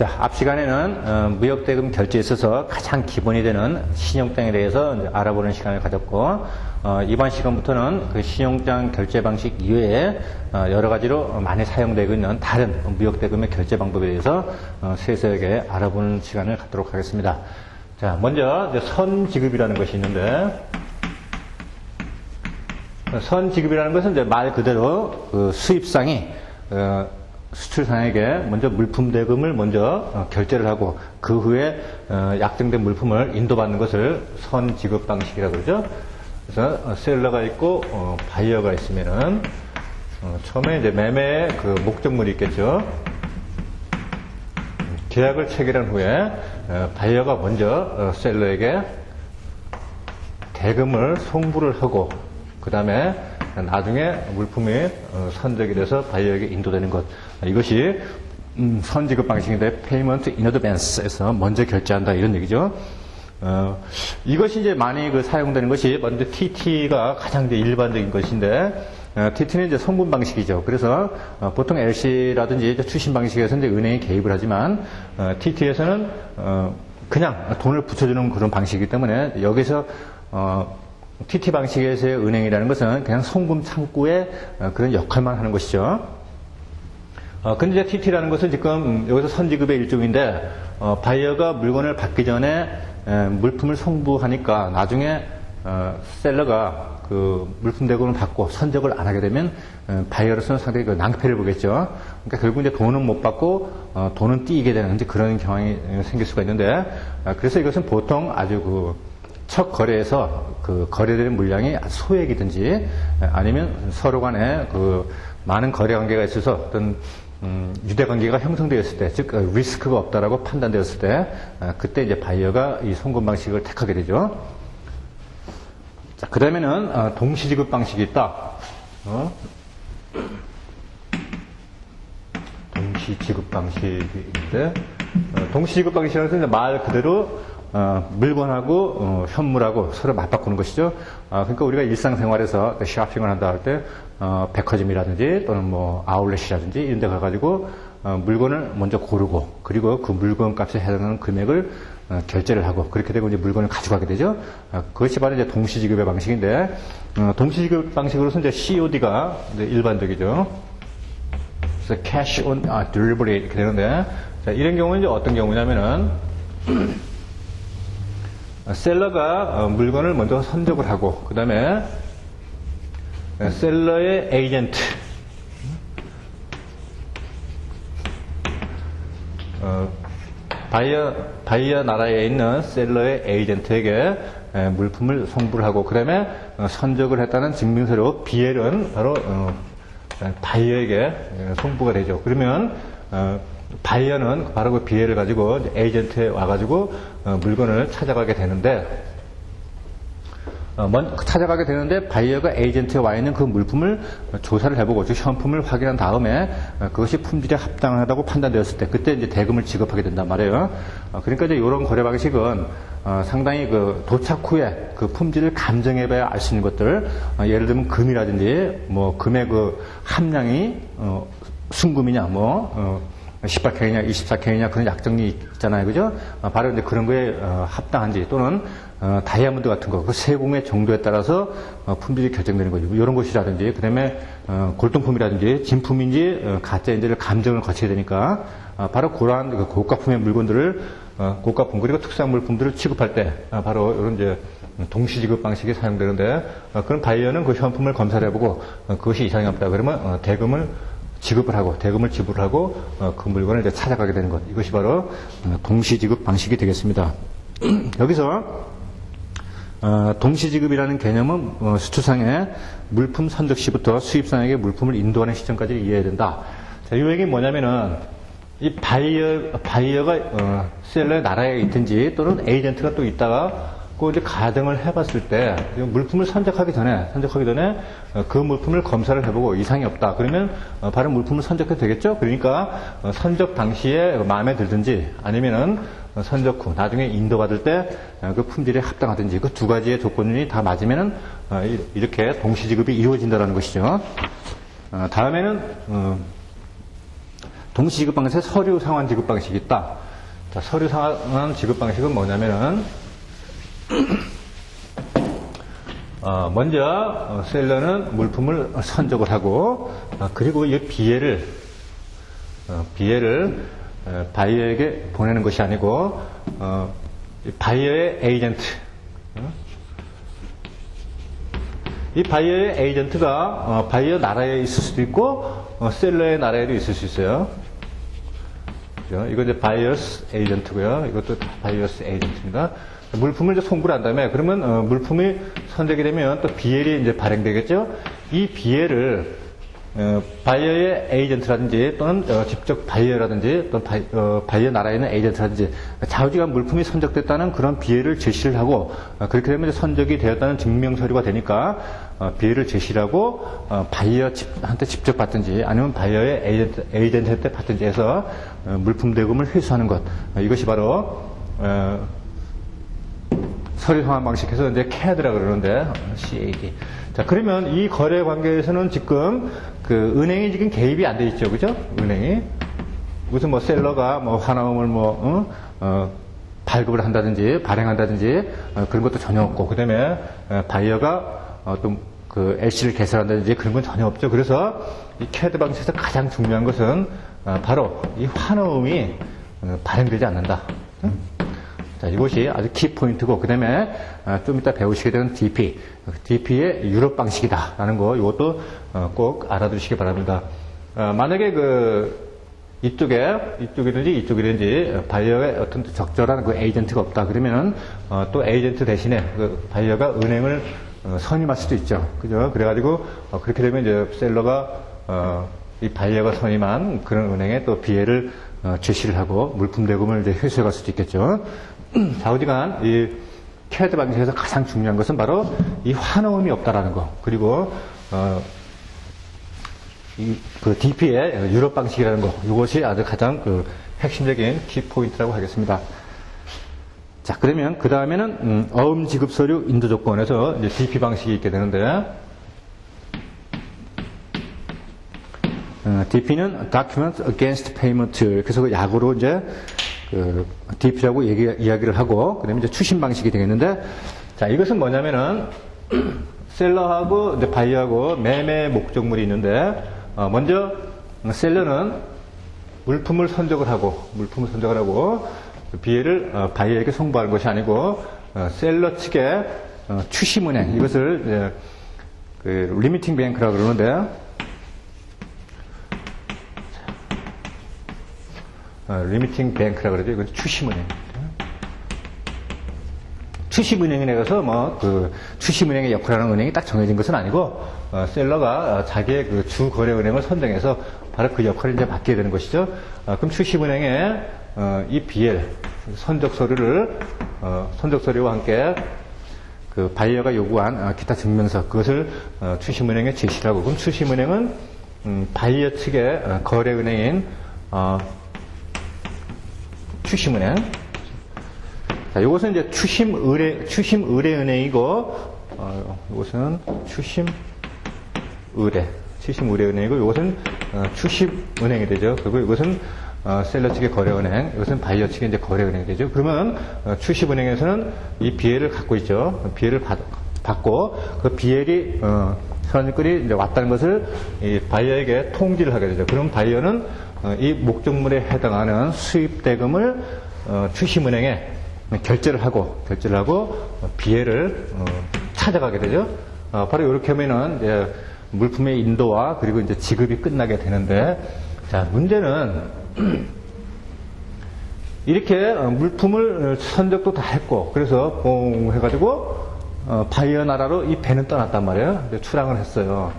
자, 앞 시간에는 무역대금 결제에 있어서 가장 기본이 되는 신용장에 대해서 이제 알아보는 시간을 가졌고, 이번 시간부터는 그 신용장 결제 방식 이외에 여러 가지로 많이 사용되고 있는 다른 무역대금의 결제 방법에 대해서 세세하게 알아보는 시간을 갖도록 하겠습니다. 자, 먼저 이제 선지급이라는 것이 있는데, 선지급이라는 것은 이제 말 그대로 그 수입상이 수출상에게 먼저 물품 대금을 먼저 결제를 하고 그 후에 약정된 물품을 인도받는 것을 선지급 방식이라고 그러죠. 그래서 셀러가 있고 바이어가 있으면은 처음에 이제 매매의 그 목적물이 있겠죠. 계약을 체결한 후에 바이어가 먼저 셀러에게 대금을 송부를 하고 그 다음에 나중에 물품이 선적이 돼서 바이어에게 인도되는 것. 이것이 선지급 방식인데 Payment in Advance에서 먼저 결제한다 이런 얘기죠. 이것이 이제 많이 사용되는 것이 먼저 TT가 가장 이제 일반적인 것인데 TT는 이제 송금 방식이죠. 그래서 보통 LC라든지 추심 방식에서 이제 은행이 개입을 하지만 TT에서는 그냥 돈을 붙여주는 그런 방식이기 때문에 여기서 TT 방식에서의 은행이라는 것은 그냥 송금 창구의 그런 역할만 하는 것이죠. 근데 이제 TT라는 것은 지금 여기서 선지급의 일종인데, 바이어가 물건을 받기 전에 물품을 송부하니까 나중에 셀러가 그 물품 대금을 받고 선적을 안 하게 되면 바이어로서는 상당히 그 낭패를 보겠죠. 그러니까 결국 이제 돈은 못 받고 돈은 띄게 되는 이제 그런 경향이 생길 수가 있는데, 그래서 이것은 보통 아주 첫 거래에서 그 거래되는 물량이 소액이든지 아니면 서로 간에 많은 거래 관계가 있어서 어떤 유대 관계가 형성되었을 때, 즉 리스크가 없다라고 판단되었을 때 그때 이제 바이어가 이 송금 방식을 택하게 되죠. 자, 그다음에는 동시지급 방식이 있다. 동시지급 방식인데 동시지급 방식이라는 것은 말 그대로 물건하고 현물하고 서로 맞바꾸는 것이죠. 그러니까 우리가 일상생활에서 쇼핑을 한다 할 때 백화점이라든지 또는 뭐 아울렛이라든지 이런 데 가가지고 물건을 먼저 고르고 그리고 그 물건 값에 해당하는 금액을 결제를 하고 그렇게 되고 이제 물건을 가져가게 되죠. 그것이 바로 이제 동시지급의 방식인데 동시지급 방식으로서 이제 COD가 이제 일반적이죠. 그래서 cash on delivery 이렇게 되는데 자, 이런 경우는 이제 어떤 경우냐면은 셀러가 물건을 먼저 선적을 하고 그 다음에 셀러의 에이전트 바이어 나라에 있는 셀러의 에이전트에게 물품을 송부를 하고 그 다음에 선적을 했다는 증명서로 BL은 바로 바이어에게 송부가 되죠. 그러면 바이어는 바로 그 BL을 가지고 에이전트에 와가지고 물건을 찾아가게 되는데 찾아가게 되는데 바이어가 에이전트에 와 있는 그 물품을 조사를 해보고 즉 현품을 확인한 다음에 그것이 품질에 합당하다고 판단되었을 때 그때 이제 대금을 지급하게 된단 말이에요. 그러니까 이제 이런 거래 방식은 상당히 도착 후에 그 품질을 감정해봐야 알 수 있는 것들 예를 들면 금이라든지 뭐 금의 함량이 순금이냐 18K냐 24K냐 그런 약정이 있잖아요. 그죠? 바로 이제 그런 거에 합당한지 또는 다이아몬드 같은 거, 그 세공의 정도에 따라서 품질이 결정되는 거죠. 이런 것이라든지, 그 다음에 골동품이라든지 진품인지 가짜인지를 감정을 거쳐야 되니까 바로 그러한 고가품의 물건들을 고가품 그리고 특수한 물품들을 취급할 때 바로 이런 이제 동시지급 방식이 사용되는데 그런 바이어는 그 현품을 검사를 해보고 그것이 이상이 없다 그러면 대금을 지급을 하고 대금을 지불하고 그 물건을 이제 찾아가게 되는 것 이것이 바로 동시지급 방식이 되겠습니다. 여기서 동시지급이라는 개념은 수출상의 물품 선적 시부터 수입상에게 물품을 인도하는 시점까지 이해해야 된다. 자, 이 얘기는 뭐냐면은 이 바이어가 셀러의 나라에 있든지 또는 에이전트가 또 있다가 그 이제 가정을 해봤을 때 물품을 선적하기 전에 그 물품을 검사를 해보고 이상이 없다. 그러면 바로 물품을 선적해도 되겠죠. 그러니까 선적 당시에 마음에 들든지 아니면은 선적 후 나중에 인도받을 때 그 품질에 합당하든지 그 두 가지의 조건이 다 맞으면은 이렇게 동시지급이 이루어진다는 것이죠. 다음에는 동시 지급 방식에 서류 상환 지급 방식이 있다. 자, 서류 상환 지급 방식은 뭐냐면은, 먼저, 셀러는 물품을 선적을 하고, 그리고 이 비해를 바이어에게 보내는 것이 아니고, 바이어의 에이전트, 이 바이어의 에이전트가 바이어 나라에 있을 수도 있고 셀러의 나라에도 있을 수 있어요. 그죠? 이거 이제 바이어스 에이전트고요. 이것도 바이어스 에이전트입니다. 물품을 이제 송부를 한 다음에 그러면 물품이 선적이 되면 또 BL이 이제 발행되겠죠. 이 BL을 바이어의 에이전트라든지 또는 직접 바이어라든지 또는 바이어 나라에 있는 에이전트라든지 좌우지간 물품이 선적됐다는 그런 BL을 제시를 하고 그렇게 되면 이제 선적이 되었다는 증명 서류가 되니까 BL을 제시를 하고 바이어한테 직접 받든지 아니면 바이어의 에이전트한테 받든지 해서 물품 대금을 회수하는 것, 이것이 바로 서류 상환 방식에서 이제 CAD라 그러는데 CAD. 자, 그러면 이 거래 관계에서는 지금 그 은행이 지금 개입이 안 돼 있죠, 그죠? 은행이 무슨 뭐 셀러가 뭐 화나움을 발급을 한다든지 발행한다든지 그런 것도 전혀 없고, 그다음에 바이어가 어떤 그 LC를 개설한다든지 그런 건 전혀 없죠. 그래서 이 CAD 방식에서 가장 중요한 것은 바로 이 환호음이 발행되지 않는다. 자, 이것이 아주 키포인트고, 그 다음에 좀 이따 배우시게 되는 DP의 유럽 방식이다라는 거, 이것도 꼭 알아두시기 바랍니다. 만약에 이쪽이든지 바이어의 어떤 특별한 그 에이전트가 없다 그러면은 또 에이전트 대신에 그 바이어가 은행을 선임할 수도 있죠, 그죠? 그래가지고 그렇게 되면 이제 셀러가 이 바이어가 선임한 그런 은행에 또 BL을 제시를 하고 물품 대금을 이제 회수해 갈 수도 있겠죠. 좌우지간 이 CAD 방식에서 가장 중요한 것은 바로 이 환호음이 없다라는 거, 그리고 그 DP의 유럽 방식이라는 거, 이것이 아주 가장 그 핵심적인 키포인트라고 하겠습니다. 자, 그러면 그 다음에는 어음 지급 서류 인도 조건에서 이제 DP 방식이 있게 되는데, DP는 Document Against Payment. 그래서 그 약으로 이제 그 DP라고 이야기를 하고, 그 다음에 이제 추심 방식이 되겠는데, 자, 이것은 뭐냐면은 셀러하고 이제 바이어하고 매매 목적물이 있는데, 먼저 셀러는 물품을 선적을 하고 BL을 바이어에게 송부하는 것이 아니고 셀러 측의 추심은행, 이것을 이제 그 리미팅 뱅크라고 그러는데, 리미팅 뱅크라고 그러죠. 이건 추심은행. 추심은행에 가서 추심은행의 역할을 하는 은행이 딱 정해진 것은 아니고, 셀러가 자기의 그 주 거래은행을 선정해서 바로 그 역할을 이제 맡게 되는 것이죠. 그럼 추심은행에 이 BL 선적 서류와 함께 그 바이어가 요구한 기타 증명서, 그것을 추심은행에 제시를 하고, 그럼 추심은행은 바이어 측의 거래은행인 추심은행. 자, 이것은 이제 추심의뢰은행이고, 이것은 추심의뢰은행이고, 이것은 추심은행이 되죠. 그리고 이것은 셀러 측의 거래은행, 이것은 바이어 측의 이제 거래은행이 되죠. 그러면 추심은행에서는 이 BL을 갖고 있죠. BL을 받고 그 BL이 선입금이 이제 왔다는 것을 이 바이어에게 통지를 하게 되죠. 그럼 바이어는 이 목적물에 해당하는 수입 대금을 추심은행에 결제를 하고 BL을 찾아가게 되죠. 바로 이렇게 하면은 이제 물품의 인도와 그리고 이제 지급이 끝나게 되는데, 자, 문제는 이렇게 물품을 선적도 다 했고, 그래서 뽕 해가지고 바이어 나라로 이 배는 떠났단 말이에요. 출항을 했어요.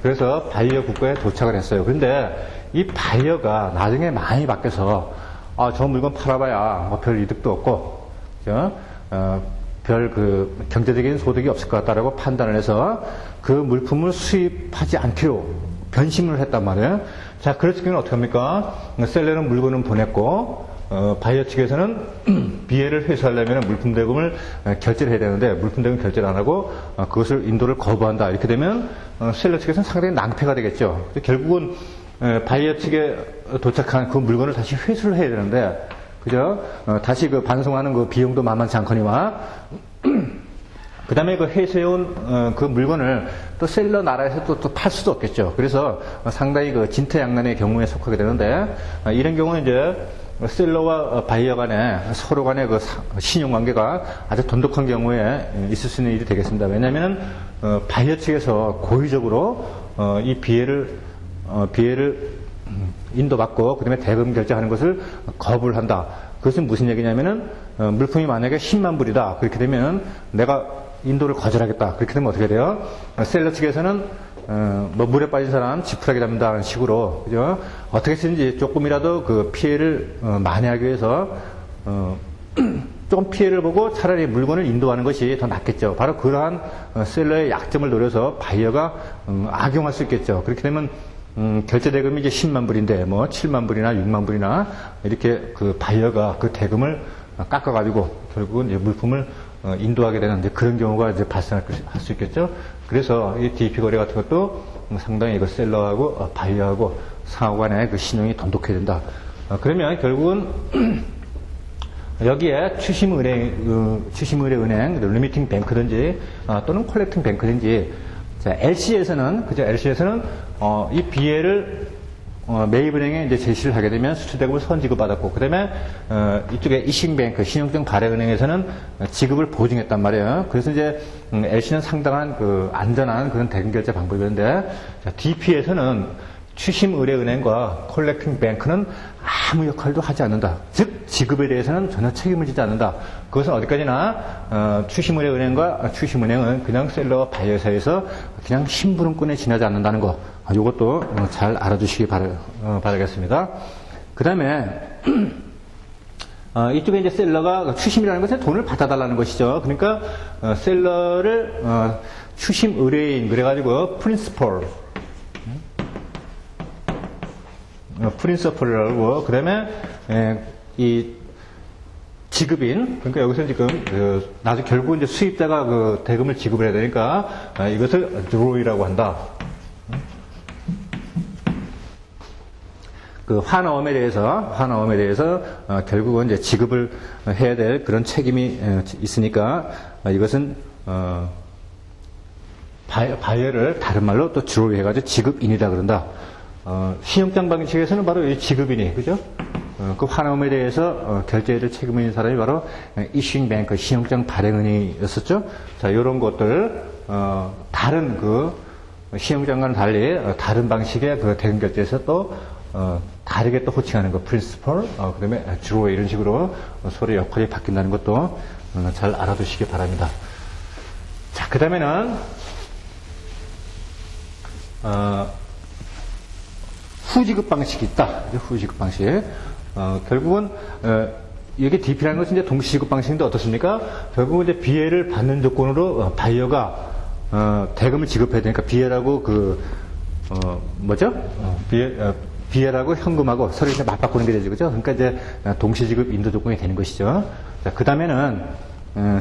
그래서 바이어 국가에 도착을 했어요. 그런데 이 바이어가 나중에 많이 바뀌어서 저 물건 팔아봐야 뭐 별 이득도 없고, 별 그 경제적인 소득이 없을 것 같다라고 판단을 해서 그 물품을 수입하지 않기로 변심을 했단 말이에요. 자, 그랬을 경우는 어떻게 합니까? 셀러는 물건을 보냈고, 바이어 측에서는 BL을 회수하려면 물품 대금을 결제를 해야 되는데, 물품 대금 결제를 안 하고 그것을 인도를 거부한다. 이렇게 되면 셀러 측에서는 상당히 낭패가 되겠죠. 결국은 바이어 측에 도착한 그 물건을 다시 회수를 해야 되는데, 그죠? 다시 그 반송하는 그 비용도 만만치 않거니와, 그 다음에 그 회수해온 그 물건을 또 셀러 나라에서 또 팔 수도 없겠죠. 그래서 상당히 그 진퇴양난의 경우에 속하게 되는데, 이런 경우는 이제 셀러와 바이어 간에 서로 간의 그 신용 관계가 아주 돈독한 경우에 있을 수 있는 일이 되겠습니다. 왜냐하면 바이어 측에서 고의적으로 이 비해를 인도받고 그다음에 대금 결제하는 것을 거부를 한다. 그것은 무슨 얘기냐면은 물품이 만약에 10만 불이다. 그렇게 되면 내가 인도를 거절하겠다. 그렇게 되면 어떻게 돼요? 셀러 측에서는 뭐 물에 빠진 사람 지푸라기 잡는다는 식으로, 그죠? 어떻게 쓰든지 조금이라도 그 피해를 만회하기 위해서 조금 피해를 보고 차라리 물건을 인도하는 것이 더 낫겠죠. 바로 그러한 셀러의 약점을 노려서 바이어가 악용할 수 있겠죠. 그렇게 되면 결제 대금이 이제 10만 불인데 뭐 7만 불이나 6만 불이나 이렇게 그 바이어가 그 대금을 깎아가지고 결국은 이제 물품을 인도하게 되는 이제 그런 경우가 이제 발생할 수 있겠죠. 그래서 이 DP 거래 같은 것도 상당히 그 셀러하고 바이어하고 상호 간의 그 신용이 돈독해야 된다. 그러면 결국은 여기에 추심의뢰은행, 리미팅 뱅크든지 또는 콜렉팅 뱅크든지, 자, LC에서는 그죠? LC에서는 이 BL을 매입은행에 이제 제시를 하게 되면 수출대금을 선지급받았고, 그 다음에 이쪽에 이싱뱅크, 신용증 발행은행에서는 지급을 보증했단 말이에요. 그래서 이제 LC는 상당한 그 안전한 그런 대금 결제 방법이었는데, 자, DP에서는 추심의뢰은행과 콜렉팅 뱅크는 아무 역할도 하지 않는다. 즉 지급에 대해서는 전혀 책임을 지지 않는다. 그것은 어디까지나 추심의뢰은행과 추심은행은 그냥 셀러와 바이어 사이에서 그냥 심부름꾼에 지나지 않는다는 거. 이것도 잘 알아두시기 바라겠습니다. 그 다음에 이쪽에 이제 셀러가 추심이라는 것은 돈을 받아달라는 것이죠. 그러니까 셀러를 추심 의뢰인 그래가지고 프린서플이라고, 그 다음에 이 지급인, 그러니까 여기서 지금 나중에 결국 이제 수입자가 그 대금을 지급을 해야 되니까 이것을 드로이라고 한다. 그 환어음에 대해서 결국은 이제 지급을 해야 될 그런 책임이 있으니까 이것은 바이어를 다른 말로 또 드로이 해가지고 지급인이다 그런다. 신용장 방식에서는 바로 이 지급인이, 그죠? 그 환어음에 대해서 결제를 책임을 진 사람이 바로 이싱 뱅크, 신용장 발행은행이었었죠. 자, 이런 것들 다른 그 신용장과는 달리 다른 방식의 그 대금 결제에서 또 다르게 또 호칭하는 거, 프린시펄, 그다음에 주로 이런 식으로 서로 역할이 바뀐다는 것도 잘 알아두시기 바랍니다. 자, 그 다음에는 후지급 방식이 있다. 후지급 방식. 결국은 이게 DP라는 것은 이제 동시지급 방식인데 어떻습니까? 결국은 이제 BL을 받는 조건으로 바이어가 대금을 지급해야 되니까 BL하고 BL하고 현금하고 서로 이제 맞바꾸는 게 되죠, 그죠? 그러니까 이제 동시지급 인도 조건이 되는 것이죠. 자, 그 다음에는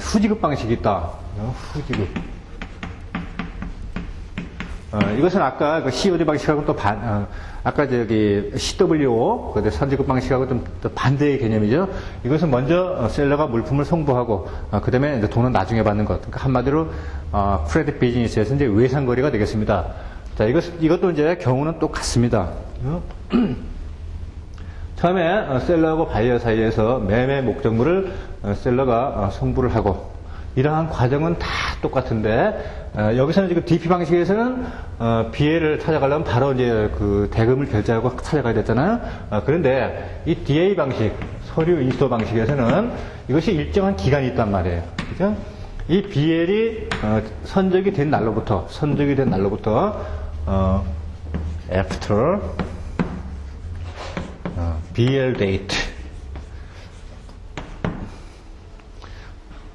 후지급 방식이 있다. 후지급. 이것은 아까 그 COD 방식하고 또 아까 저기 CWO, 그 선지급 방식하고 좀 또 반대의 개념이죠. 이것은 먼저 셀러가 물품을 송부하고, 그 다음에 돈은 나중에 받는 것. 그러니까 한마디로, 크레딧 비즈니스에서 이제 외상거래가 되겠습니다. 자, 이것도 이제 경우는 똑같습니다. 처음에 셀러하고 바이어 사이에서 매매 목적물을 셀러가 송부를 하고, 이러한 과정은 다 똑같은데, 여기서는 지금 DP 방식에서는 BL을 찾아가려면 바로 이제 그 대금을 결제하고 찾아가야 됐잖아요. 그런데 이 DA 방식, 서류 인수도 방식에서는 이것이 일정한 기간이 있단 말이에요. 그죠? 이 BL이 선적이 된 날로부터 after BL date,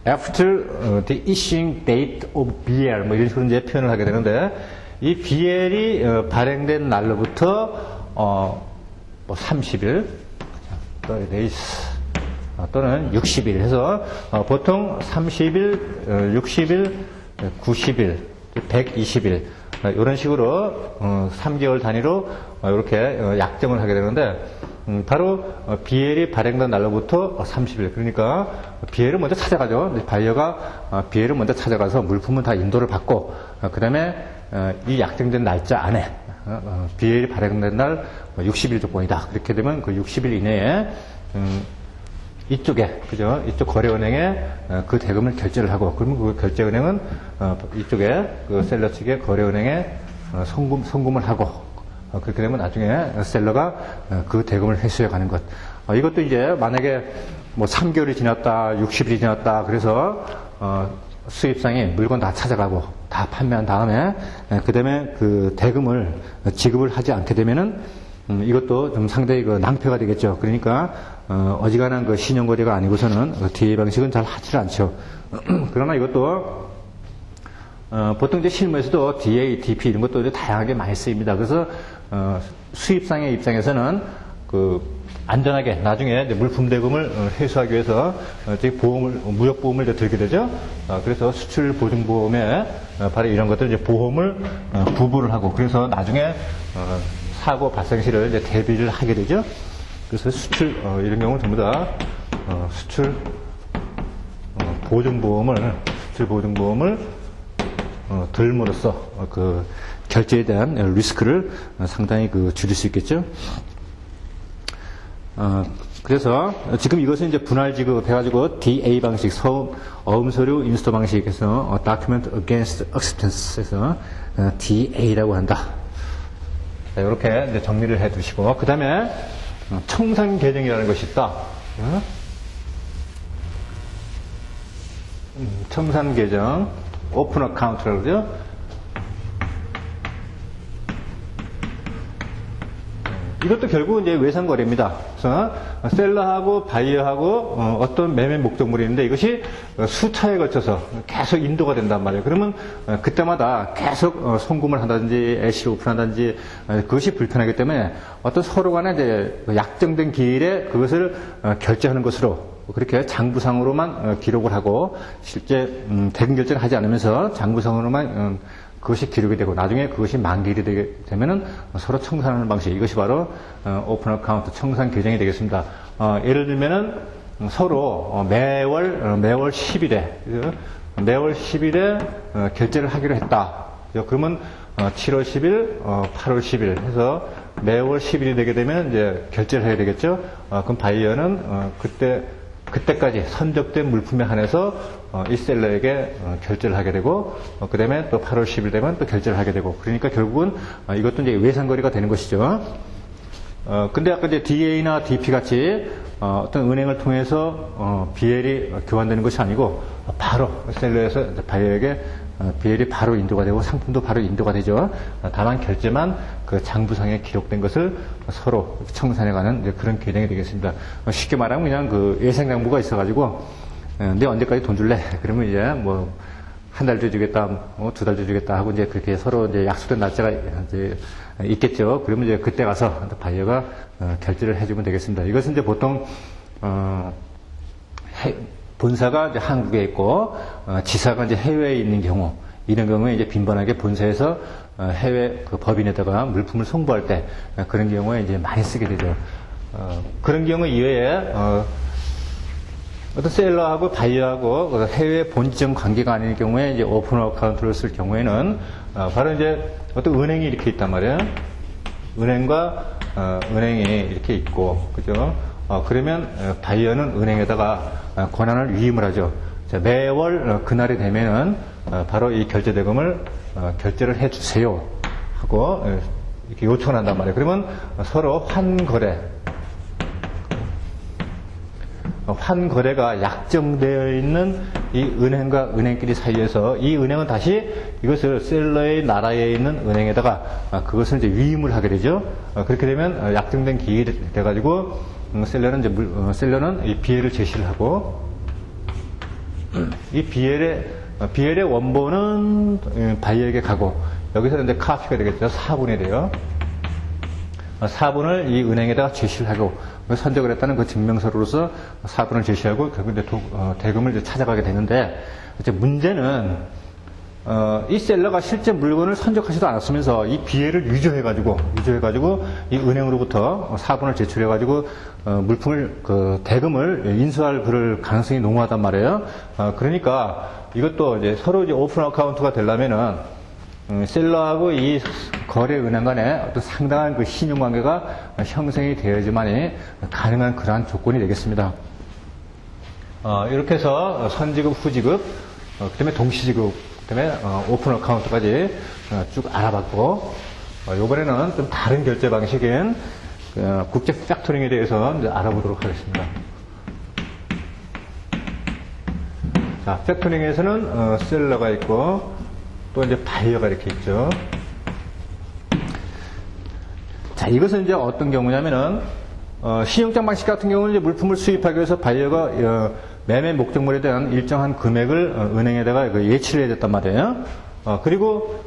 after the issuing date of BL, 뭐 이런 식으로 이제 표현을 하게 되는데, 이 BL이 발행된 날로부터 뭐 30일, 30 days, 또는 60일 해서 보통 30일, 60일, 90일, 120일 이런 식으로 3개월 단위로 이렇게 약정을 하게 되는데 바로 BL이 발행된 날로부터 30일 그러니까 BL을 먼저 찾아가죠. 바이어가 BL을 먼저 찾아가서 물품은 다 인도를 받고 그 다음에 이 약정된 날짜 안에 BL이 발행된 날 60일 조건이다. 그렇게 되면 그 60일 이내에 이쪽에 그죠? 이쪽 거래은행에 그 대금을 결제를 하고 그러면 그 결제은행은 이쪽에 그 셀러 측의 거래은행에 송금을 하고 그렇게 되면 나중에 셀러가 그 대금을 회수해 가는 것. 이것도 이제 만약에 뭐 3개월이 지났다, 60일이 지났다, 그래서 수입상이 물건 다 찾아가고 다 판매한 다음에 그 다음에 그 대금을 지급을 하지 않게 되면은 이것도 좀 상당히 그 낭패가 되겠죠. 그러니까 어지간한 그 신용거래가 아니고서는 DA 방식은 잘 하질 않죠. 그러나 이것도 보통 이제 실무에서도 DA, DP 이런 것도 다양하게 많이 쓰입니다. 그래서 수입상의 입장에서는 그 안전하게 나중에 이제 물품 대금을 회수하기 위해서 무역 보험을 이제 들게 되죠. 그래서 수출 보증 보험에 바로 이런 것들 이제 보험을 부부를 하고 그래서 나중에 사고 발생 시를 이제 대비를 하게 되죠. 그래서 수출 이런 경우는 전부 다 수출 보증보험을 들므로써 그 결제에 대한 리스크를 상당히 그 줄일 수 있겠죠. 그래서 지금 이것은 이제 분할 지급해가지고 DA 방식, 어음서류 인스토 방식에서 Document Against Acceptance에서 DA라고 한다. 자, 이렇게 이제 정리를 해 두시고, 그 다음에 청산 계정이라는 것이 있다. 청산 계정, 오픈 어카운트라고 그러죠. 이것도 결국 이제 외상거래입니다. 그래서 셀러하고 바이어하고 어떤 매매 목적물이 있는데 이것이 수차에 걸쳐서 계속 인도가 된단 말이에요. 그러면 그때마다 계속 송금을 한다든지 LC를 오픈한다든지 그것이 불편하기 때문에 어떤 서로 간에 이제 약정된 기일에 그것을 결제하는 것으로 그렇게 장부상으로만 기록을 하고 실제 대금 결제를 하지 않으면서 장부상으로만 그것이 기록이 되고 나중에 그것이 만기일이 되게 되면은 서로 청산하는 방식 이것이 바로 오픈 어카운트 청산 계정이 되겠습니다. 예를 들면은 서로 매월 10일에 결제를 하기로 했다. 그러면 7월 10일, 8월 10일 해서 매월 10일이 되게 되면 이제 결제를 해야 되겠죠. 그럼 바이어는 그때까지 선적된 물품에 한해서 이 셀러에게 결제를 하게 되고 그 다음에 또 8월 10일 되면 또 결제를 하게 되고 그러니까 결국은 이것도 이제 외상거래가 되는 것이죠. 근데 아까 이제 DA나 DP 같이 어떤 은행을 통해서 BL이 교환되는 것이 아니고 바로 셀러에서 바이어에게 BL이 바로 인도가 되고 상품도 바로 인도가 되죠. 다만 결제만 그 장부상에 기록된 것을 서로 청산해가는 그런 계정이 되겠습니다. 쉽게 말하면 그냥 그 예생장부가 있어가지고 내 언제까지 돈 줄래? 그러면 이제 뭐 한 달 주겠다, 뭐 2달 주겠다 하고 이제 그렇게 서로 이제 약속된 날짜가 이제 있겠죠. 그러면 이제 그때 가서 바이어가 결제를 해주면 되겠습니다. 이것은 이제 보통 본사가 이제 한국에 있고 지사가 이제 해외에 있는 경우 이런 경우에 이제 빈번하게 본사에서 해외 그 법인에다가 물품을 송부할 때 그런 경우에 이제 많이 쓰게 되죠. 그런 경우 이외에 어떤 셀러하고 바이어하고 해외 본점 관계가 아닌 경우에 이제 오픈 어카운트를 쓸 경우에는 바로 이제 어떤 은행이 이렇게 있단 말이에요. 은행과 은행이 이렇게 있고 그죠? 그러면 바이어는 은행에다가 권한을 위임을 하죠. 자, 매월 그날이 되면은 바로 이 결제 대금을 결제를 해 주세요 하고 이렇게 요청을 한단 말이에요. 그러면 서로 환거래가 약정되어 있는 이 은행과 은행끼리 사이에서 이 은행은 다시 이것을 셀러의 나라에 있는 은행에다가 그것을 이제 위임을 하게 되죠. 그렇게 되면 약정된 기일이 돼가지고 셀러는 이 BL을 제시를 하고 이 BL의 원본은 바이어에게 가고 여기서 이제 카피가 되겠죠. 4분이 돼요. 4분을 이 은행에다가 제시를 하고 선적을 했다는 그 증명서로서 4분을 제시하고 결국 이제 대금을 이제 찾아가게 되는데 이제 문제는 이 셀러가 실제 물건을 선적하지도 않았으면서 이 비해를 유조해가지고 이 은행으로부터 사본을 제출해가지고 물품을 대금을 인수할 그럴 가능성이 농후하단 말이에요. 그러니까 이것도 이제 서로 이제 오픈 어카운트가 되려면은 셀러하고 이 거래 은행 간에 어떤 상당한 그 신용 관계가 형성이 되어야지만이 가능한 그러한 조건이 되겠습니다. 이렇게 해서 선지급, 후지급, 그다음에 동시지급, 그다음에 오픈 어카운트까지 쭉 알아봤고, 이번에는 좀 다른 결제 방식인 국제 팩토링에 대해서 이제 알아보도록 하겠습니다. 자, 팩토링에서는 셀러가 있고 또 이제 바이어가 이렇게 있죠. 자, 이것은 이제 어떤 경우냐면은 신용장 방식 같은 경우는 이제 물품을 수입하기 위해서 바이어가 매매 목적물에 대한 일정한 금액을 은행에다가 예치를 해야 됐단 말이에요. 그리고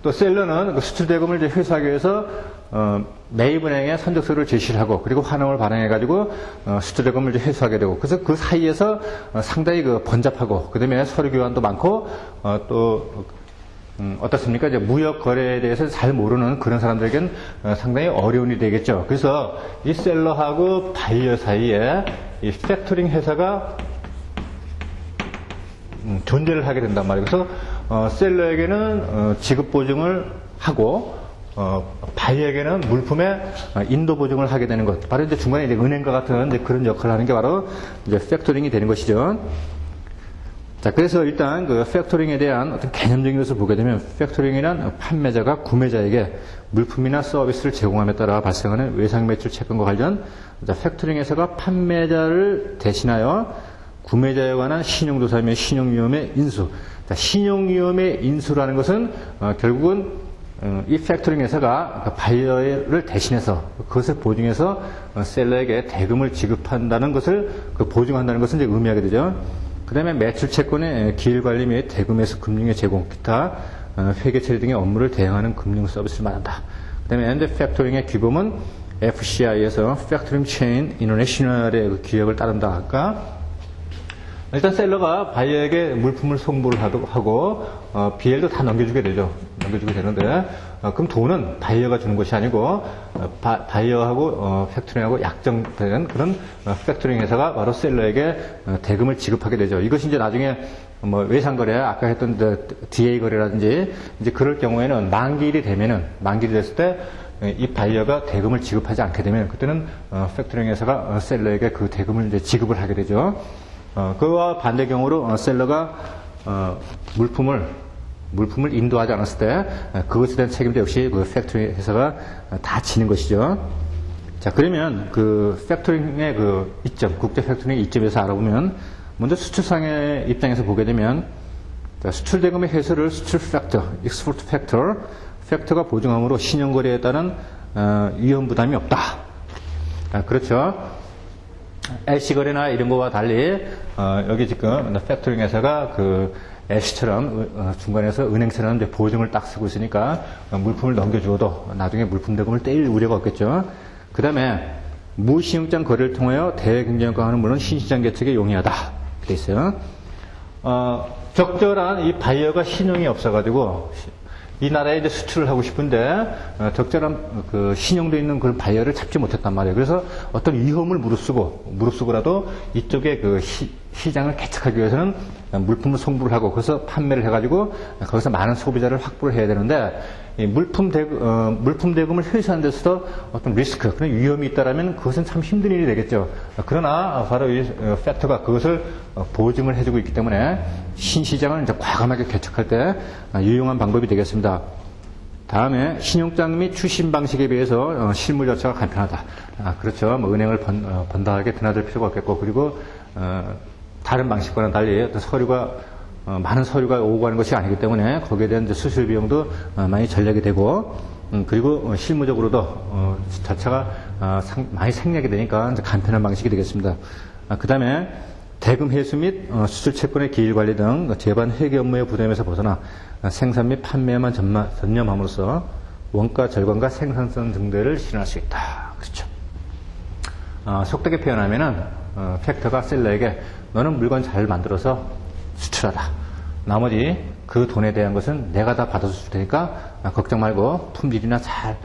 또 셀러는 그 수출 대금을 이제 회수하기 위해서 매입은행에 선적서를 제시를 하고 그리고 환원을 발행해가지고 수출 대금을 이제 회수하게 되고 그래서 그 사이에서 상당히 그 번잡하고 그다음에 서류 교환도 많고 또 어떻습니까? 이제 무역 거래에 대해서 잘 모르는 그런 사람들에겐 상당히 어려운 일이 되겠죠. 그래서 이 셀러하고 바이어 사이에 이 팩토링 회사가 존재를 하게 된단 말이에요. 그래서 셀러에게는 지급 보증을 하고 바이어에게는 물품의 인도 보증을 하게 되는 것. 바로 이제 중간에 이제 은행과 같은 이제 그런 역할을 하는 게 바로 이제 팩토링이 되는 것이죠. 자, 그래서 일단 그 팩토링에 대한 어떤 개념적인 것을 보게 되면 팩토링이란 판매자가 구매자에게 물품이나 서비스를 제공함에 따라 발생하는 외상 매출 채권과 관련 팩토링 회사가 판매자를 대신하여 구매자에 관한 신용조사 및 신용위험의 인수. 자, 신용위험의 인수라는 것은 결국은 이 팩토링 회사가 바이어를 대신해서 그것을 보증해서 셀러에게 대금을 지급한다는 것을 보증한다는 것을 이제 의미하게 되죠. 그 다음에 매출 채권의 기일 관리 및 대금에서 금융의 제공, 기타 회계 처리 등의 업무를 대행하는 금융 서비스를 말한다. 그 다음에 엔드 팩토링의 규범은 FCI에서 팩토링 체인 인터내셔널의 그 규약을 따른다 할까? 일단 셀러가 바이어에게 물품을 송부를 하고 BL도 다 넘겨주게 되죠. 넘겨주게 되는데 그럼 돈은 바이어가 주는 것이 아니고 바이어하고 팩토링하고 약정된 그런 팩토링 회사가 바로 셀러에게 대금을 지급하게 되죠. 이것이 이제 나중에 뭐 외상거래 아까 했던 DA 거래라든지 이제 그럴 경우에는 만기일이 됐을 때 이 바이어가 대금을 지급하지 않게 되면 그때는 팩토링 회사가 셀러에게 그 대금을 이제 지급을 하게 되죠. 그와 반대 경우로 셀러가 물품을 인도하지 않았을 때 그것에 대한 책임도 역시 그 팩토링 회사가 다 지는 것이죠. 자, 그러면 그 팩토링의 그 이점, 국제 팩토링의 이점에서 알아보면 먼저 수출상의 입장에서 보게 되면 수출 대금의 회수를 수출 팩터, 익스포트 팩터가 보증함으로 신용거래에 따른 위험 부담이 없다. 그렇죠. LC 거래나 이런 거와 달리 여기 지금 팩토링 회사가 그 LC처럼 중간에서 은행처럼 이제 보증을 딱 쓰고 있으니까 물품을 넘겨주어도 나중에 물품 대금을 떼일 우려가 없겠죠. 그 다음에 무신용장 거래를 통하여 대경쟁 강화는 물론 신시장 개척에 용이하다 돼 있어요. 적절한 이 바이어가 신용이 없어가지고 이 나라에 이제 수출을 하고 싶은데 적절한 그 신용도 있는 그런 바이어를 찾지 못했단 말이에요. 그래서 어떤 위험을 무릅쓰고라도 이쪽에 그 시장을 개척하기 위해서는 물품을 송부를 하고 그래서 판매를 해가지고 거기서 많은 소비자를 확보를 해야 되는데 이 물품 대금을 회수하는 데서도 어떤 리스크, 그런 위험이 있다라면 그것은 참 힘든 일이 되겠죠. 그러나 바로 이 팩터가 그것을 보증을 해주고 있기 때문에 신시장을 이제 과감하게 개척할 때 유용한 방법이 되겠습니다. 다음에 신용장 및 출신 방식에 비해서 실무 절차가 간편하다. 그렇죠. 뭐 은행을 번다하게 드나들 필요가 없겠고 그리고 다른 방식과는 달리 어떤 서류가 많은 서류가 오고 가는 것이 아니기 때문에 거기에 대한 이제 수술 비용도 많이 절약이 되고 그리고 실무적으로도 절차가 많이 생략이 되니까 이제 간편한 방식이 되겠습니다. 그 다음에 대금 회수 및 수출 채권의 기일 관리 등 재반 회계 업무의 부담에서 벗어나 생산 및 판매에만 전념함으로써 원가 절감과 생산성 증대를 실현할 수 있다. 그렇죠. 속되게 표현하면은 팩터가 셀러에게 너는 물건 잘 만들어서 수출하라. 나머지 그 돈에 대한 것은 내가 다 받아줄 테니까 걱정 말고 품질이나 잘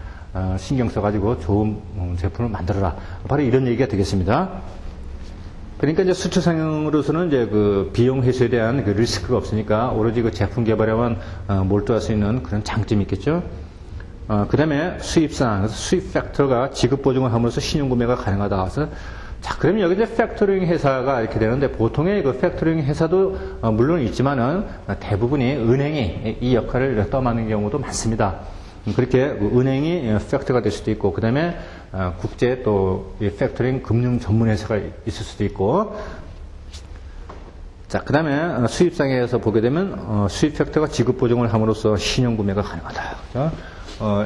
신경 써가지고 좋은 제품을 만들어라. 바로 이런 얘기가 되겠습니다. 그러니까 이제 수출상으로서는 이제 그 비용 회수에 대한 그 리스크가 없으니까 오로지 그 제품 개발에만 몰두할 수 있는 그런 장점이 있겠죠. 그 다음에 수입상, 수입 팩터가 지급 보증을 함으로써 신용 구매가 가능하다. 그래서 자, 그러면 여기 이제 팩토링 회사가 이렇게 되는데 보통의 그 팩토링 회사도 물론 있지만은 대부분이 은행이 이 역할을 떠맡는 경우도 많습니다. 그렇게 은행이 팩터가 될 수도 있고, 그 다음에 국제 또 팩토링 금융 전문 회사가 있을 수도 있고, 자, 그 다음에 수입상에서 보게 되면 수입 팩터가 지급 보증을 함으로써 신용 구매가 가능하다. 그렇죠?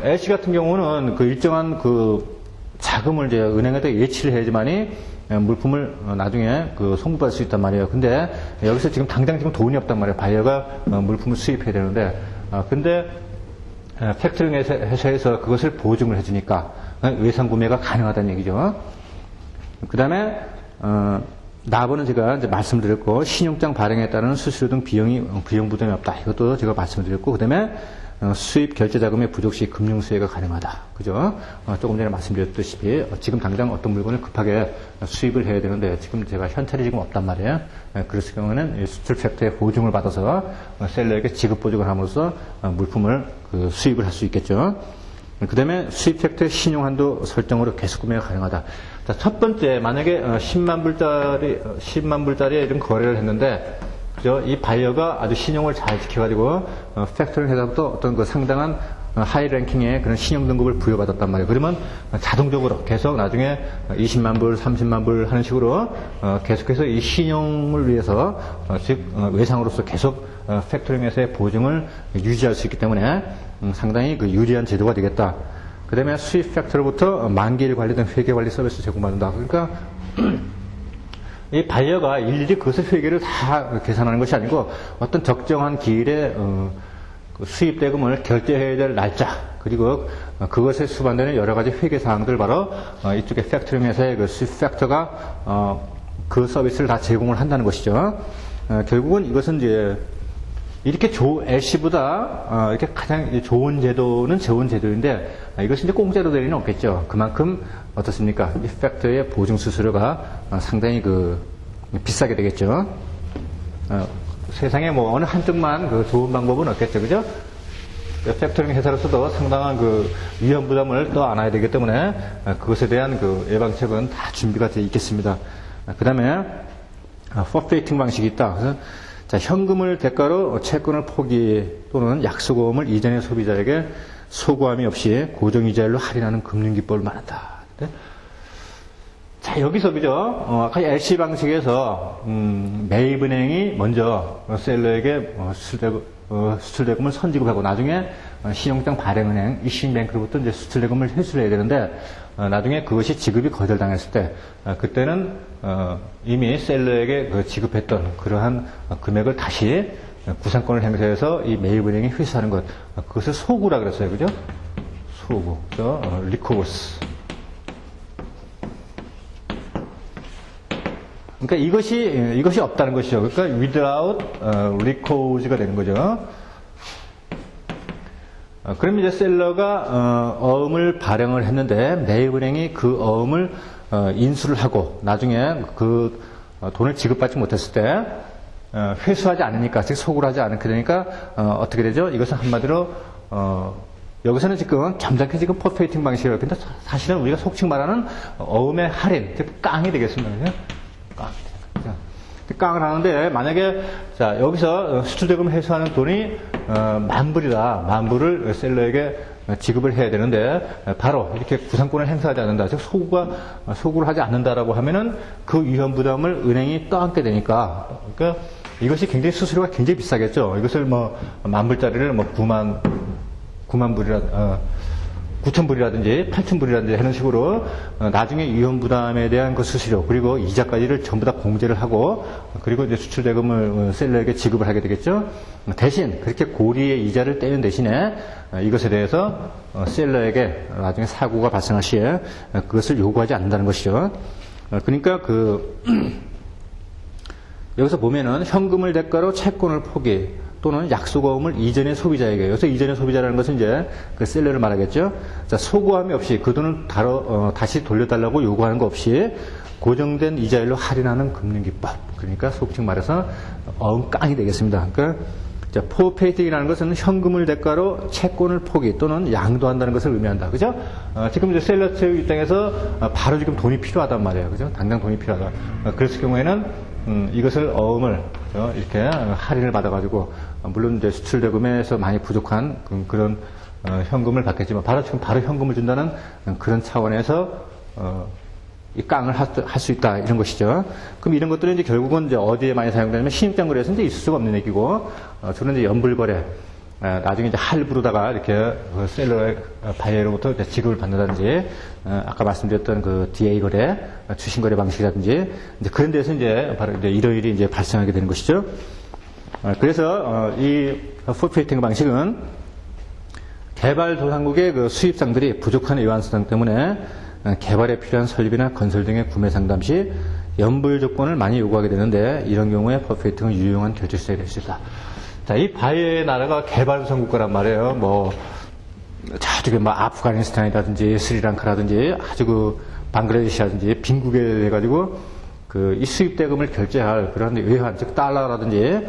LC 같은 경우는 그 일정한 그 자금을 이제 은행에다 예치를 해야지만이 물품을 나중에 그 송부받을 수 있단 말이에요. 근데 여기서 지금 당장 지금 돈이 없단 말이에요. 바이어가 물품을 수입해야 되는데, 근데 팩토링 회사에서 그것을 보증을 해주니까 외상 구매가 가능하다는 얘기죠. 그 다음에 납부는 제가 이제 말씀드렸고, 신용장 발행에 따른 수수료 등 비용 부담이 없다. 이것도 제가 말씀드렸고, 그 다음에 수입 결제 자금의 부족 시 금융 수혜가 가능하다. 그죠? 조금 전에 말씀드렸듯이 지금 당장 어떤 물건을 급하게 수입을 해야 되는데 지금 제가 현찰이 지금 없단 말이에요. 그랬을 경우에는 수출 팩터의 보증을 받아서 셀러에게 지급 보증을 함으로써 물품을 그 수입을 할 수 있겠죠. 그 다음에 수입 팩터의 신용 한도 설정으로 계속 구매가 가능하다. 자, 첫 번째, 만약에 10만 불짜리 이런 거래를 했는데, 그죠? 이 바이어가 아주 신용을 잘 지켜가지고, 팩토링 회사부터 어떤 그 상당한 하이 랭킹의 그런 신용 등급을 부여받았단 말이에요. 그러면 자동적으로 계속 나중에 20만 불, 30만 불 하는 식으로, 계속해서 이 신용을 위해서, 즉, 외상으로서 계속 팩토링 회사의 보증을 유지할 수 있기 때문에, 상당히 그 유리한 제도가 되겠다. 그 다음에 수입 팩터로부터 만기일 관리된 회계 관리 서비스 제공받는다. 그러니까, 이 바이어가 일일이 그것의 회계를 다 계산하는 것이 아니고 어떤 적정한 기일에 그 수입 대금을 결제해야 될 날짜, 그리고 그것에 수반되는 여러 가지 회계 사항들, 바로 이쪽에 팩토링 회사의 그 수입 팩터가 그 서비스를 다 제공을 한다는 것이죠. 결국은 이것은 이제 이렇게 LC보다 이렇게 가장 좋은 제도는 좋은 제도인데, 이것이 이제 공짜로 될 리는 없겠죠. 그만큼 어떻습니까? 이 팩터의 보증 수수료가 상당히 그 비싸게 되겠죠. 세상에 뭐 어느 한쪽만 그 좋은 방법은 없겠죠, 그죠? 팩토링 회사로서도 상당한 그 위험 부담을 또 안아야 되기 때문에 그것에 대한 그 예방책은 다 준비가 되어 있겠습니다. 그 다음에 포페이팅 방식이 있다. 그래서 자, 현금을 대가로 채권을 포기 또는 약속금을 이전의 소비자에게 소구함이 없이 고정이자율로 할인하는 금융기법을 말한다. 네? 자, 여기서 그죠? 아까 LC 방식에서 매입은행이 먼저 셀러에게 수출대금을 선지급하고 나중에 신용장 발행은행 이신뱅크로부터 이제 수출대금을 회수를 해야 되는데, 나중에 그것이 지급이 거절당했을 때 그때는 이미 셀러에게 지급했던 그러한 금액을 다시 구상권을 행사해서 이 매입은행이 회수하는 것, 그것을 소구라 그랬어요, 그죠? 소구, 리코버스. 그러니까 이것이 없다는 것이죠. 그러니까 without recours가 되는 거죠. 그럼 이제 셀러가 어음을 발행을 했는데 매입은행이 그 어음을 인수를 하고 나중에 그 돈을 지급받지 못했을 때 회수하지 않으니까, 즉 소구를 하지 않게 되니까 어떻게 되죠? 이것은 한마디로 여기서는 지금 점잖게 지금 포페이팅 방식이라고 했는데 사실은 우리가 속칭 말하는 어음의 할인, 즉 깡이 되겠습니다. 깡을 하는데, 만약에 자 여기서 수출대금 회수하는 돈이 10,000불이다. 10,000불을 셀러에게 지급을 해야 되는데 바로 이렇게 구상권을 행사하지 않는다, 즉 소구를 하지 않는다라고 하면은 그 위험 부담을 은행이 떠안게 되니까, 그러니까 이것이 굉장히 수수료가 굉장히 비싸겠죠. 이것을 뭐 10,000불짜리를 뭐 9만 불이라 9,000불이라든지 8,000불이라든지 하는 식으로 나중에 위험 부담에 대한 그 수수료 그리고 이자까지를 전부 다 공제를 하고, 그리고 이제 수출 대금을 셀러에게 지급을 하게 되겠죠. 대신 그렇게 고리의 이자를 떼는 대신에 이것에 대해서 셀러에게 나중에 사고가 발생할 시에 그것을 요구하지 않는다는 것이죠. 그러니까 여기서 보면은 현금을 대가로 채권을 포기 또는 약소거음을 이전의 소비자에게. 그래서 이전의 소비자라는 것은 이제 그 셀러를 말하겠죠. 자, 소고함이 없이 그 돈을 다시 돌려달라고 요구하는 거 없이 고정된 이자율로 할인하는 금융기법. 그러니까 속칭 말해서 어음깡이 되겠습니다. 그러니까 자, 포페이팅이라는 것은 현금을 대가로 채권을 포기 또는 양도한다는 것을 의미한다. 그죠? 지금 이제 셀러 측 입장에서 바로 지금 돈이 필요하단 말이에요. 그죠? 당장 돈이 필요하다. 그랬을 경우에는 이것을 어음을 이렇게 할인을 받아가지고 물론 이제 수출 대금에서 많이 부족한 그런 현금을 받겠지만 지금 바로 현금을 준다는 그런 차원에서 이 깡을 할 수 있다 이런 것이죠. 그럼 이런 것들은 이제 결국은 이제 어디에 많이 사용되냐면 신입장거래에서 이제 있을 수가 없는 얘기고 주로 이제 연불거래 나중에 이제 할부로다가 이렇게 셀러의 바이어로부터 지급을 받는다든지 아까 말씀드렸던 그 DA 거래 추신거래 방식이라든지 이제 그런 데서 이제 바로 이제 이러일이 이제 발생하게 되는 것이죠. 그래서 이 포페이팅 방식은 개발도상국의 그 수입상들이 부족한 예완수당 때문에 개발에 필요한 설비나 건설 등의 구매 상담 시 연불 조건을 많이 요구하게 되는데 이런 경우에 퍼페이팅은 유용한 결제 수단이 될 수 있다. 자, 이 바이의 나라가 개발도상 국가란 말이에요. 뭐 저쪽에 뭐 아프가니스탄이라든지 스리랑카라든지 아주 그 방글라데시라든지 빈국에 해가지고 그 이 수입 대금을 결제할 그런 외화, 즉 달러라든지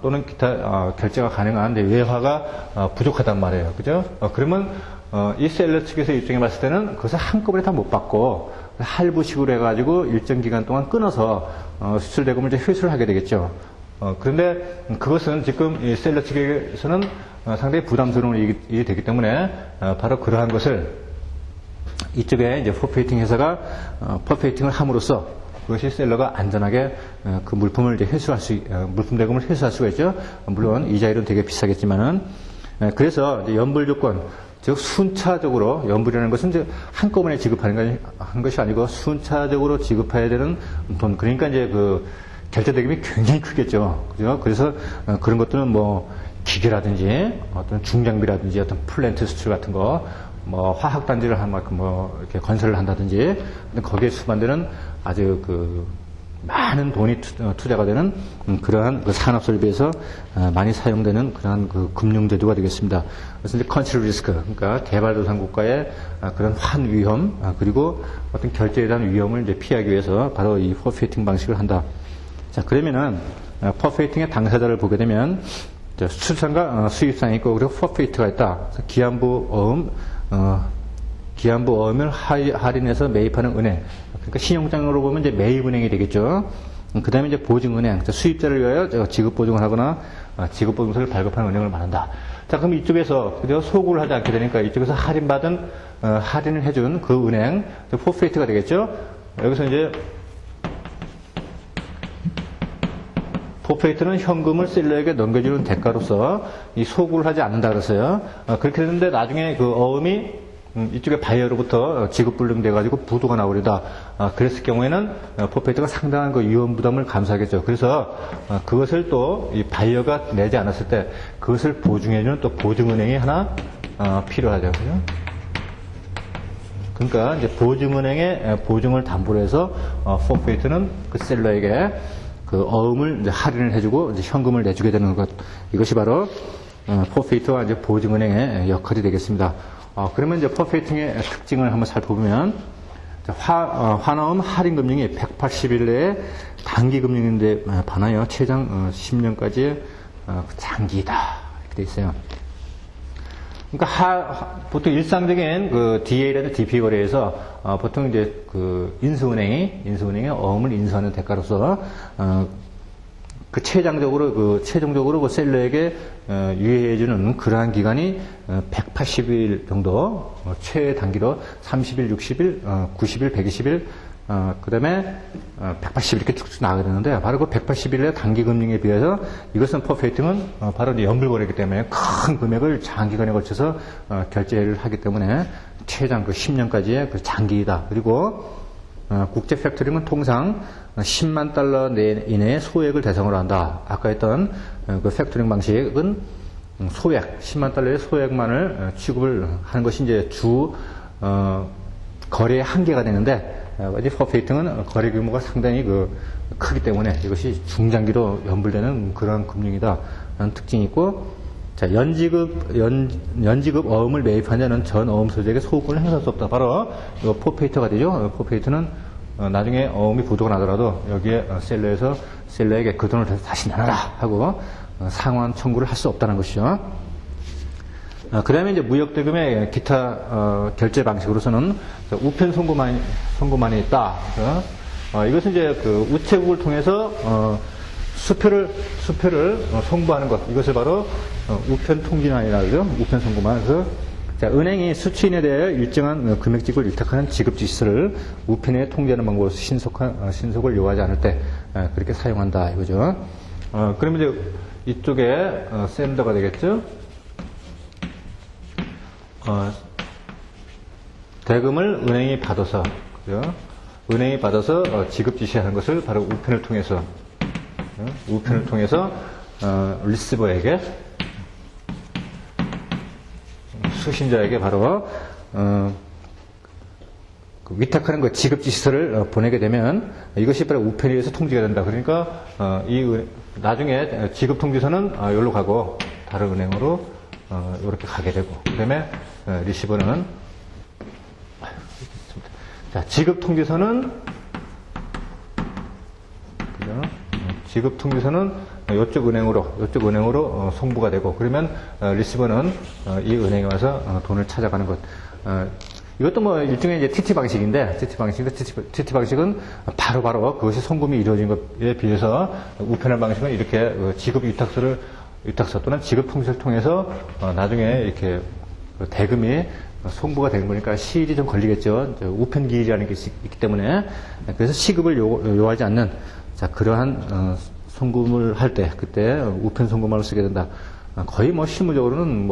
또는 기타 결제가 가능한 외화가 부족하단 말이에요. 그죠? 그러면 이 셀러 측에서 입장에 봤을 때는 그것을 한꺼번에 다 못 받고 할부식으로 해가지고 일정 기간 동안 끊어서 수출 대금을 이제 회수를 하게 되겠죠. 그런데 그것은 지금 이 셀러 측에서는 상당히 부담스러운 일이 되기 때문에 바로 그러한 것을 이쪽에 이제 포페이팅 회사가 퍼페이팅을 함으로써 그것이 셀러가 안전하게 그 물품을 이제 물품 대금을 회수할 수가 있죠. 물론 이자율은 되게 비싸겠지만은 그래서 이제 연불 조건 즉 순차적으로 연불이라는 것은 이제 한꺼번에 지급하는 것이 아니고 순차적으로 지급해야 되는 돈. 그러니까 이제 그 결제 대금이 굉장히 크겠죠. 그죠? 그래서 그런 것들은 뭐 기계라든지 어떤 중장비라든지 어떤 플랜트 수출 같은 거, 뭐 화학 단지를 한 만큼 뭐 이렇게 건설을 한다든지 거기에 수반되는 아주 그 많은 돈이 투자가 되는 그러한 그 산업 설비에서 많이 사용되는 그러한 그 금융 제도가 되겠습니다. 그래서 이제 컨트리 리스크, 그러니까 개발도상 국가의 그런 환 위험 그리고 어떤 결제에 대한 위험을 이제 피하기 위해서 바로 이 퍼페이팅 방식을 한다. 자, 그러면은 퍼페이팅의 당사자를 보게 되면 수출상과 수입상이 있고 그리고 퍼페이트가 있다. 기한부 어음을 할인해서 매입하는 은행. 그러니까 신용장으로 보면 이제 매입은행이 되겠죠. 그 다음에 이제 보증은행. 수입자를 위하여 지급보증을 하거나 지급보증서를 발급하는 은행을 말한다. 자, 그럼 이쪽에서, 그죠? 소구를 하지 않게 되니까 이쪽에서 할인을 해준 그 은행, 포페이트가 되겠죠? 여기서 이제 포페이트는 현금을 셀러에게 넘겨주는 대가로서 이 소구를 하지 않는다 그랬어요. 그렇게 됐는데 나중에 그 어음이 이쪽에 바이어로부터 지급불능돼가지고 부도가 나오려다. 그랬을 경우에는 포페이트가 상당한 그 위험 부담을 감수하겠죠. 그래서 그것을 또 이 바이어가 내지 않았을 때 그것을 보증해주는 또 보증은행이 하나 필요하죠. 그죠? 그러니까 이제 보증은행의 보증을 담보로 해서 포페이트는 그 셀러에게 그 어음을 이제 할인을 해주고 이제 현금을 내주게 되는 것. 이것이 바로 포페이트와 이제 보증은행의 역할이 되겠습니다. 그러면 이제 퍼페이팅의 특징을 한번 살펴보면, 환어음 할인금융이 180일 내에 단기금융인데 반하여 최장 10년까지의 장기이다. 이렇게 돼 있어요. 그러니까 보통 일상적인 그 DA라든 DP 거래에서 보통 이제 그 인수은행의 어음을 인수하는 대가로서 그 최종적으로 그 셀러에게 유예해주는 그러한 기간이 180일 정도, 최 단기로 30일, 60일, 90일, 120일, 그 다음에 180일 이렇게 쭉쭉 나가게 되는데, 바로 그 180일의 단기 금융에 비해서 이것은 퍼페이팅은 바로 이제 연불거래이기 때문에 큰 금액을 장기간에 걸쳐서 결제를 하기 때문에 최장 그 10년까지의 그 장기이다. 그리고 국제 팩토링은 통상 10만 달러 이내의 소액을 대상으로 한다. 아까 했던 그 팩토링 방식은 소액, 10만 달러의 소액만을 취급을 하는 것이 이제 거래의 한계가 되는데, 어디 퍼페이팅은 거래 규모가 상당히 크기 때문에 이것이 중장기로 연불되는 그런 금융이다 라는 특징이 있고, 자, 연지급 어음을 매입한 자는 전 어음 소재에게 소유권을 행사할 수 없다. 바로 이거 포페이터가 되죠. 포페이터는 나중에 어음이 부도가 나더라도 여기에 셀러에게 그 돈을 다시 내놔라 하고 상환 청구를 할 수 없다는 것이죠. 그 다음에 이제 무역대금의 기타 결제 방식으로서는 우편 송금만이 있다. 이것은 이제 그 우체국을 통해서 수표를 송부하는 것, 이것을 바로 우편 통지만이라고 하죠. 우편 송부만. 그래서 자, 은행이 수취인에 대해 일정한 금액직을 위탁하는 지급 지시서를 우편에 통지하는 방법으로서 신속을 요하지 않을 때 그렇게 사용한다 이거죠. 그러면 이제 이쪽에 샌더가 되겠죠. 대금을 은행이 받아서, 그죠? 은행이 받아서 지급 지시하는 것을 바로 우편을 통해서 리시버에게, 수신자에게 바로 위탁하는 그 지급 지시서를 보내게 되면 이것이 바로 우편에 의해서 통지가 된다. 그러니까 나중에 지급 통지서는 여기로 가고 다른 은행으로 이렇게 가게 되고, 그다음에 리시버는, 자, 지급 통지서는 지급 통지서는 이쪽 은행으로 송부가 되고, 그러면 리시버는 이 은행에 와서 돈을 찾아가는 것. 이것도 뭐 일종의 이제 TT 방식인데, TT 방식은 바로 그것이 송금이 이루어진 것에 비해서 우편화 방식은 이렇게 지급 위탁서 또는 지급 통지서를 통해서 나중에 이렇게 대금이 송부가 되는 거니까 시일이 좀 걸리겠죠. 우편 기일이라는 게 있기 때문에. 그래서 시급을 요하지 않는, 자, 그러한 송금을 할 때, 그때 우편 송금망을 쓰게 된다. 거의 뭐 실무적으로는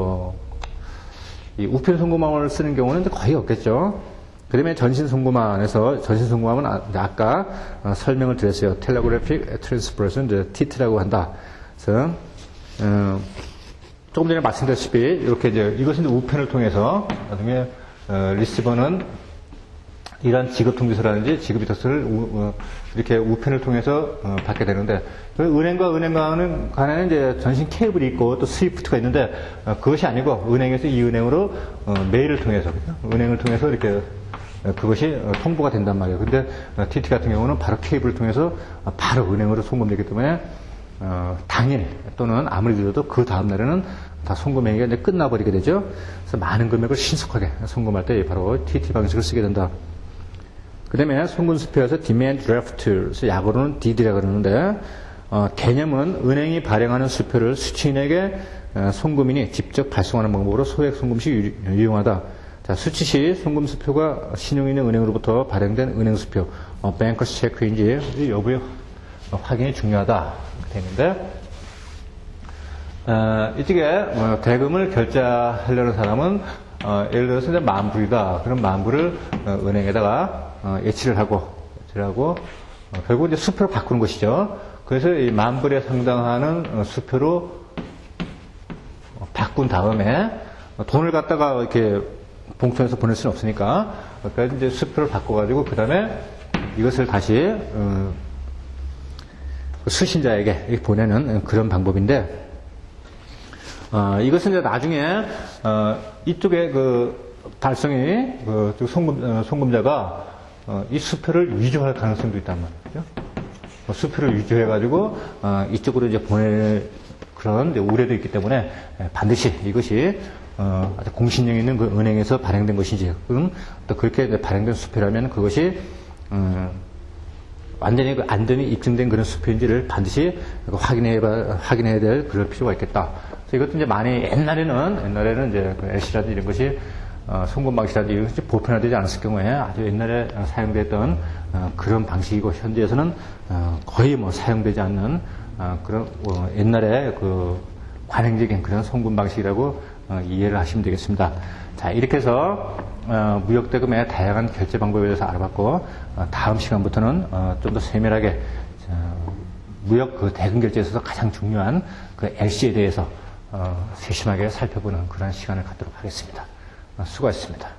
이 우편 송금망을 쓰는 경우는 거의 없겠죠. 그다음에 전신 송금망은 아까 설명을 드렸어요. 텔레그래픽 트랜스퍼레이션, TT라고 한다. 그래서 조금 전에 말씀드렸다시피 이렇게 이것은 우편을 통해서 나중에 리시버는 이러한 지급 통지서라든지 지급 위탁서를 이렇게 우편을 통해서 받게 되는데, 은행과 은행 간에는 이제 전신 케이블이 있고 또 스위프트가 있는데, 그것이 아니고 은행에서 이 은행으로 메일을 통해서, 은행을 통해서 이렇게 그것이 통보가 된단 말이에요. 근데 TT 같은 경우는 바로 케이블을 통해서 바로 은행으로 송금되기 때문에 당일 또는 아무리 늦어도 그 다음 날에는 다 송금행위가 이제 끝나버리게 되죠. 그래서 많은 금액을 신속하게 송금할 때 바로 TT 방식을 쓰게 된다. 그 다음에 송금수표에서 Demand Draft, 그래서 약어로는 DD라고 그러는데, 개념은 은행이 발행하는 수표를 수취인에게 송금인이 직접 발송하는 방법으로 소액 송금 시 유용하다. 자, 수취 시 송금수표가 신용 있는 은행으로부터 발행된 은행수표, 뱅커스 체크인지 여부의 확인이 중요하다. 되는데, 이쪽에 대금을 결제하려는 사람은 예를 들어서 이제 만불이다. 그럼 만불을 은행에다가 예치를 하고 결국 이제 수표로 바꾸는 것이죠. 그래서 이 만불에 상당하는 수표로 바꾼 다음에 돈을 갖다가 이렇게 봉투에서 보낼 수는 없으니까, 그러니까 이제 수표를 바꿔가지고 그 다음에 이것을 다시 수신자에게 보내는 그런 방법인데, 이것은 이제 나중에 이쪽에 달성이 송금자가 이 수표를 위조할 가능성도 있단 말이죠. 수표를 위조해가지고 이쪽으로 이제 보낼 그런 이제 우려도 있기 때문에 반드시 이것이 아주 공신력 있는 그 은행에서 발행된 것인지, 또 그렇게 발행된 수표라면 그것이 완전히 안전이 입증된 그런 수표인지를 반드시 확인해야 될 그럴 필요가 있겠다. 그래서 이것도 이제 많이 옛날에는 이제 LC라든지 이런 것이 송금 방식이라든지 이런 것이 보편화되지 않았을 경우에 아주 옛날에 사용됐던 그런 방식이고, 현재에서는 거의 사용되지 않는 그런 옛날에 관행적인 그런 송금 방식이라고 이해를 하시면 되겠습니다. 자, 이렇게 해서 무역대금의 다양한 결제 방법에 대해서 알아봤고, 다음 시간부터는 좀 더 세밀하게 무역 대금 결제에 있어서 가장 중요한 LC에 대해서 세심하게 살펴보는 그런 시간을 갖도록 하겠습니다. 수고하셨습니다.